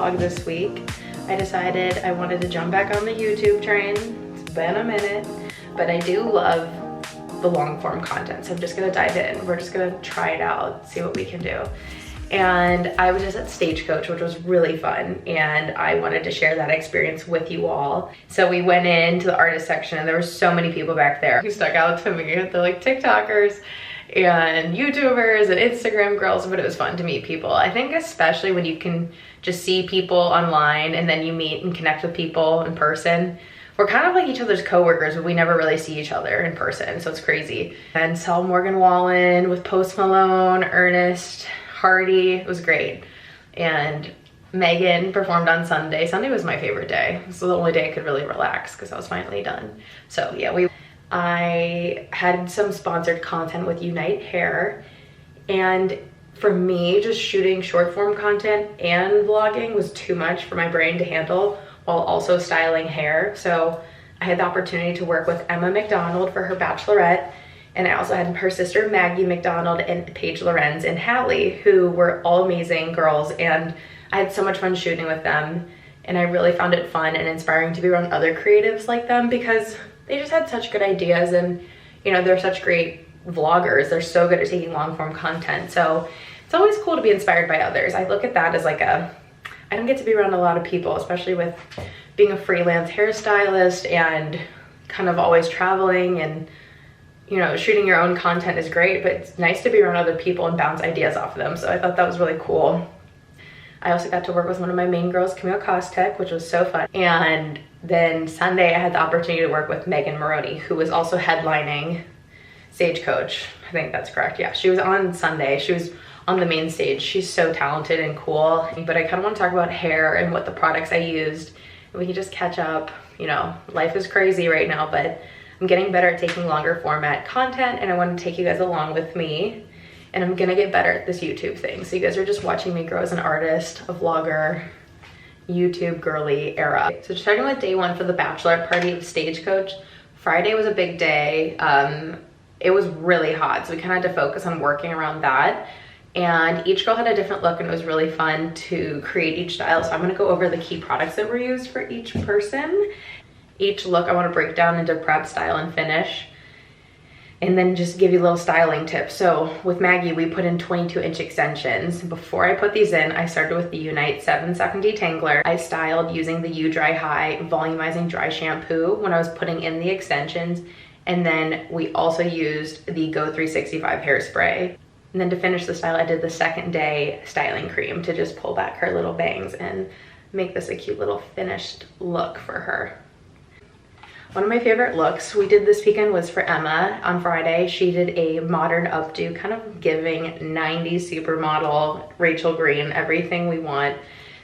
vlog this week. I decided I wanted to jump back on the YouTube train. It's been a minute, but I do love the long form content, so I'm just gonna dive in. We're just gonna try it out, see what we can do. And I was just at Stagecoach, which was really fun, and I wanted to share that experience with you all. So we went into the artist section and there were so many people back there who stuck out to me. They're like TikTokers and YouTubers and Instagram girls, but it was fun to meet people. I think especially when you can just see people online and then you meet and connect with people in person. We're kind of like each other's coworkers, but we never really see each other in person, so it's crazy. And saw Morgan Wallen with Post Malone, Ernest, Hardy. It was great. And Megan performed on Sunday. Sunday was my favorite day. This was the only day I could really relax because I was finally done. So yeah, I had some sponsored content with Unite Hair, and for me, just shooting short form content and vlogging was too much for my brain to handle while also styling hair. So I had the opportunity to work with Emma McDonald for her Bachelorette, and I also had her sister Maggie McDonald and Paige Lorenz and Hallie, who were all amazing girls, and I had so much fun shooting with them. And I really found it fun and inspiring to be around other creatives like them because they just had such good ideas, and you know, they're such great vloggers. They're so good at taking long form content. So it's always cool to be inspired by others. I look at that as like I don't get to be around a lot of people, especially with being a freelance hairstylist and kind of always traveling, and you know, shooting your own content is great, but it's nice to be around other people and bounce ideas off of them. So I thought that was really cool. I also got to work with one of my main girls, Camille, which was so fun. And then Sunday I had the opportunity to work with Megan Moroney, who was also headlining Stagecoach. I think that's correct. Yeah, she was on Sunday. She was on the main stage. She's so talented and cool. But I kind of want to talk about hair and what the products I used. And we can just catch up. You know, life is crazy right now, but I'm getting better at taking longer format content, and I want to take you guys along with me. And I'm gonna get better at this YouTube thing. So you guys are just watching me grow as an artist, a vlogger, YouTube girly era. So checking with day one for the bachelorette party of Stagecoach. Friday was a big day. It was really hot, so we kind of had to focus on working around that. And each girl had a different look, and it was really fun to create each style. So I'm gonna go over the key products that were used for each person. Each look I want to break down into prep, style, and finish, and then just give you little styling tips. So with Maggie, we put in 22-inch extensions. Before I put these in, I started with the Unite 7-second Detangler. I styled using the U Dry High Volumizing Dry Shampoo when I was putting in the extensions, and then we also used the Go 365 Hairspray. And then to finish the style, I did the second day styling cream to just pull back her little bangs and make this a cute little finished look for her. One of my favorite looks we did this weekend was for Emma on Friday. She did a modern updo, kind of giving 90s supermodel, Rachel Green, everything we want.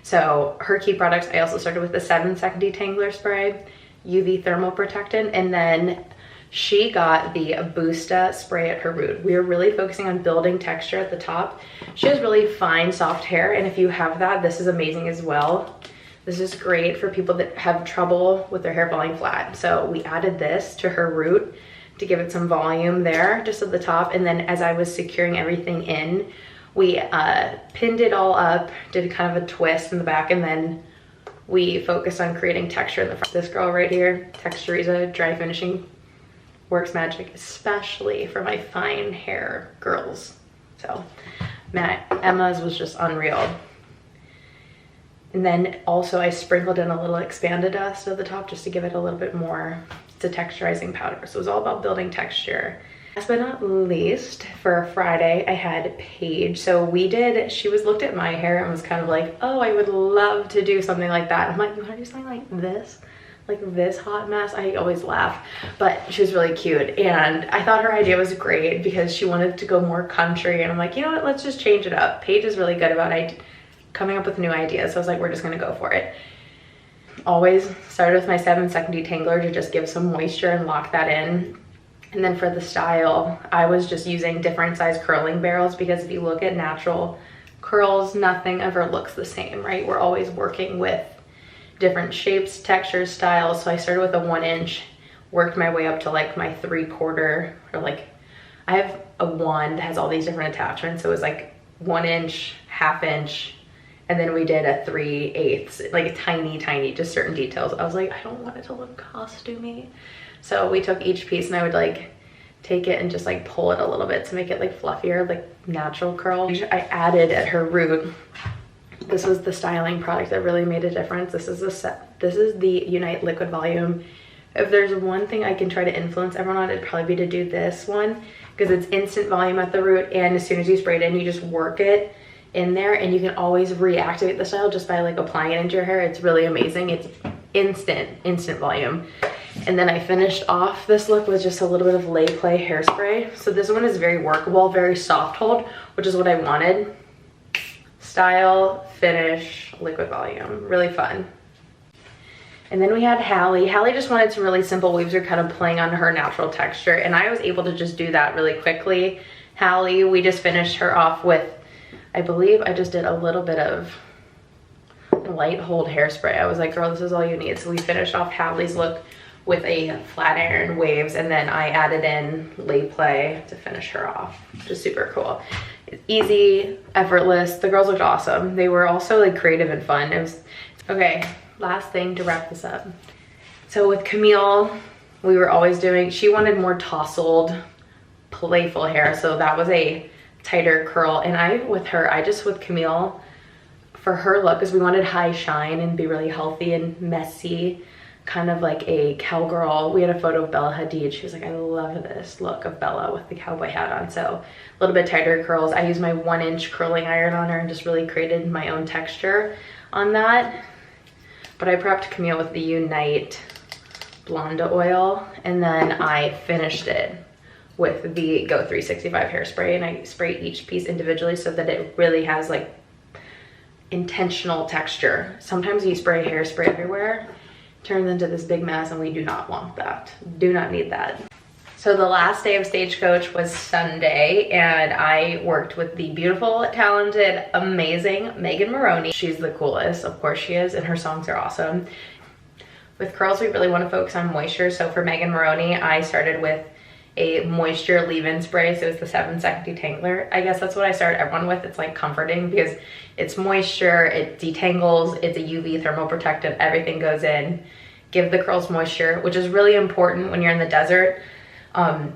So her key products, I also started with the 7-second Detangler spray, UV thermal protectant, and then she got the BOOSTA spray at her root. We are really focusing on building texture at the top. She has really fine, soft hair, and if you have that, this is amazing as well. This is great for people that have trouble with their hair falling flat. So we added this to her root to give it some volume there, just at the top. And then as I was securing everything in, we pinned it all up, did kind of a twist in the back, and then we focused on creating texture in the front. This girl right here, TEXTURIZA Dry Finishing, works magic, especially for my fine hair girls. So Emma's was just unreal. And then also I sprinkled in a little EXPANDA dust at the top just to give it a little bit more. It's a texturizing powder. So it was all about building texture. Last but not least, for Friday, I had Paige. So she looked at my hair and was kind of like, oh, I would love to do something like that. I'm like, you wanna do something like this? Like this hot mess? I always laugh, but she was really cute. And I thought her idea was great because she wanted to go more country. And I'm like, you know what, let's just change it up. Paige is really good about coming up with new ideas. So I was like, we're just gonna go for it. Always started with my 7-second Detangler to just give some moisture and lock that in. And then for the style, I was just using different size curling barrels because if you look at natural curls, nothing ever looks the same, right? We're always working with different shapes, textures, styles. So I started with a 1-inch, worked my way up to like my 3/4, or like, I have a wand that has all these different attachments. So it was like 1 inch, 1/2 inch, And then we did a 3/8, like a tiny, just certain details. I was like, I don't want it to look costumey. So we took each piece and I would like take it and just like pull it a little bit to make it like fluffier, like natural curl. I added at her root, this was the styling product that really made a difference. This is the Unite Liquid Volume. If there's one thing I can try to influence everyone on, it'd probably be to do this one, because it's instant volume at the root, and as soon as you spray it in, you just work it in there, and you can always reactivate the style just by like applying it into your hair. It's really amazing. It's instant volume. And then I finished off this look with just a little bit of Lay Play hairspray. So this one is very workable, very soft hold, which is what I wanted. Style, finish, liquid volume, really fun. And then we had Hallie. Hallie just wanted some really simple waves. We're kind of playing on her natural texture, and I was able to just do that really quickly. Hallie, we just finished her off with, I believe I just did a little bit of light hold hairspray. I was like, girl, this is all you need. So we finished off Hallie's look with a flat iron waves, and then I added in Lay Play to finish her off, which is super cool. It's easy, effortless. The girls looked awesome. They were also like creative and fun. It was okay. Last thing to wrap this up. So with Camille, we were always doing, she wanted more tousled, playful hair. So that was a tighter curl. And with Camille, for her look, is we wanted high shine and be really healthy and messy, kind of like a cowgirl. We had a photo of Bella Hadid. She was like, I love this look of Bella with the cowboy hat on. So a little bit tighter curls. I used my 1-inch curling iron on her and just really created my own texture on that. But I prepped Camille with the Unite Blonda Oil, and then I finished it with the Go 365 hairspray, and I sprayed each piece individually so that it really has like intentional texture. Sometimes you spray hairspray everywhere, it turns into this big mess, and we do not want that. Do not need that. So the last day of Stagecoach was Sunday, and I worked with the beautiful, talented, amazing Megan Maroney. She's the coolest, of course she is, and her songs are awesome. With curls, we really want to focus on moisture. So for Megan Maroney, I started with a moisture leave-in spray. So it's the 7-second detangler. I guess that's what I start everyone with. It's like comforting because it's moisture, it detangles, it's a UV thermal protective, everything goes in. Give the curls moisture, which is really important when you're in the desert.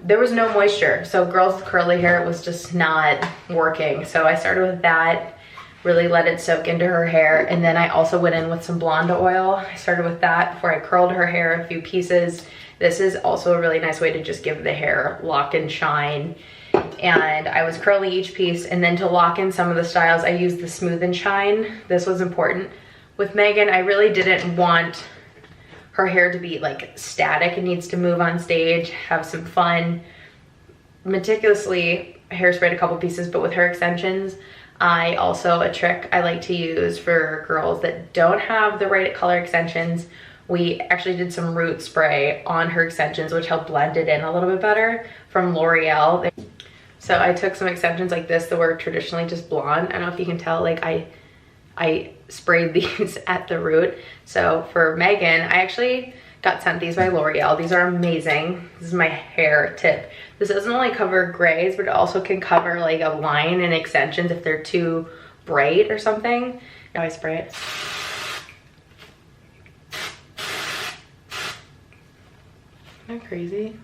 There was no moisture, so girls with curly hair, it was just not working. So I started with that, really let it soak into her hair, and then I also went in with some Blonda Oil. I started with that before I curled her hair a few pieces. This is also a really nice way to just give the hair lock and shine. And I was curling each piece, and then to lock in some of the styles, I used the Smooth and Shine. This was important. With Megan, I really didn't want her hair to be like static. It needs to move on stage, have some fun. Meticulously hairsprayed a couple pieces, but with her extensions, a trick I like to use for girls that don't have the right color extensions, we actually did some root spray on her extensions, which helped blend it in a little bit better, from L'Oreal. So I took some extensions like this that were traditionally just blonde. I don't know if you can tell, like I sprayed these at the root. So for Megan, I actually got sent these by L'Oreal. These are amazing. This is my hair tip. This doesn't only cover grays, but it also can cover like a line and extensions if they're too bright or something. Now I spray it. Isn't that crazy?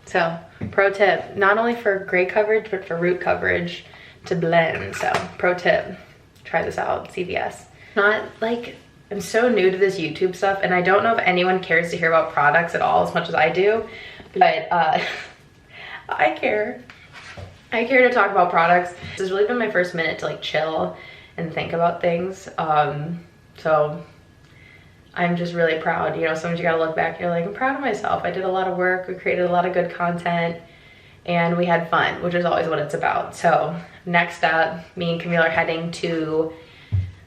So, pro tip, not only for gray coverage, but for root coverage to blend. So, pro tip, try this out, CVS. Not like, I'm so new to this YouTube stuff, and I don't know if anyone cares to hear about products at all as much as I do, but I care. I care to talk about products. This has really been my first minute to like chill and think about things. So I'm just really proud. You know, sometimes you gotta look back, you're like, I'm proud of myself. I did a lot of work, we created a lot of good content, and we had fun, which is always what it's about. So next up, me and Camille are heading to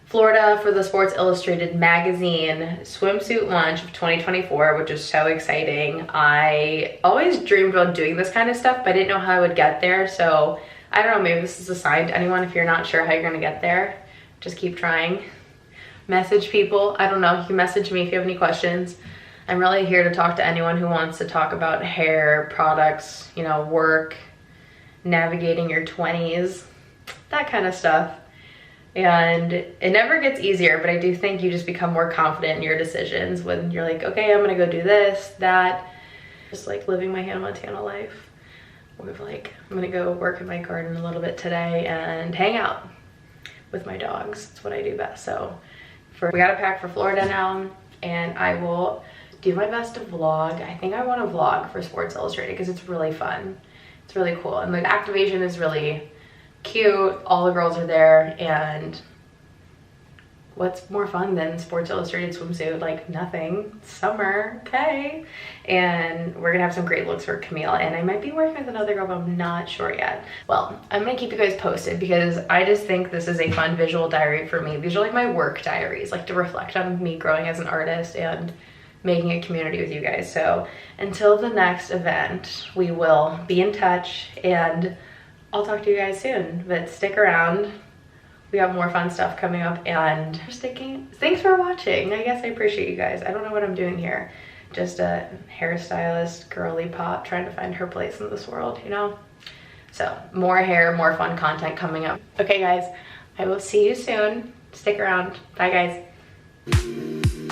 Florida for the Sports Illustrated magazine swimsuit launch of 2024, which is so exciting. I always dreamed about doing this kind of stuff, but I didn't know how I would get there. So I don't know, maybe this is a sign to anyone. If you're not sure how you're gonna get there, just keep trying. Message people. I don't know, you can message me if you have any questions. I'm really here to talk to anyone who wants to talk about hair, products, you know, work, navigating your 20s, that kind of stuff. And it never gets easier, but I do think you just become more confident in your decisions when you're like, okay, I'm gonna go do this, that. Just like living my Hannah Montana life. With like, I'm gonna go work in my garden a little bit today and hang out with my dogs. It's what I do best. So we gotta pack for Florida now, and I will do my best to vlog. I think I want to vlog for Sports Illustrated because it's really fun. It's really cool, and the activation is really cute. All the girls are there, and what's more fun than Sports Illustrated swimsuit? Like nothing. Summer, okay. And we're gonna have some great looks for Camille, and I might be working with another girl, but I'm not sure yet. Well, I'm gonna keep you guys posted because I just think this is a fun visual diary for me. These are like my work diaries, like to reflect on me growing as an artist and making a community with you guys. So until the next event, we will be in touch, and I'll talk to you guys soon, but stick around. We have more fun stuff coming up, and just thanks for watching. I guess I appreciate you guys. I don't know what I'm doing here. Just a hairstylist, girly pop, trying to find her place in this world, you know? So more hair, more fun content coming up. Okay guys, I will see you soon. Stick around. Bye guys.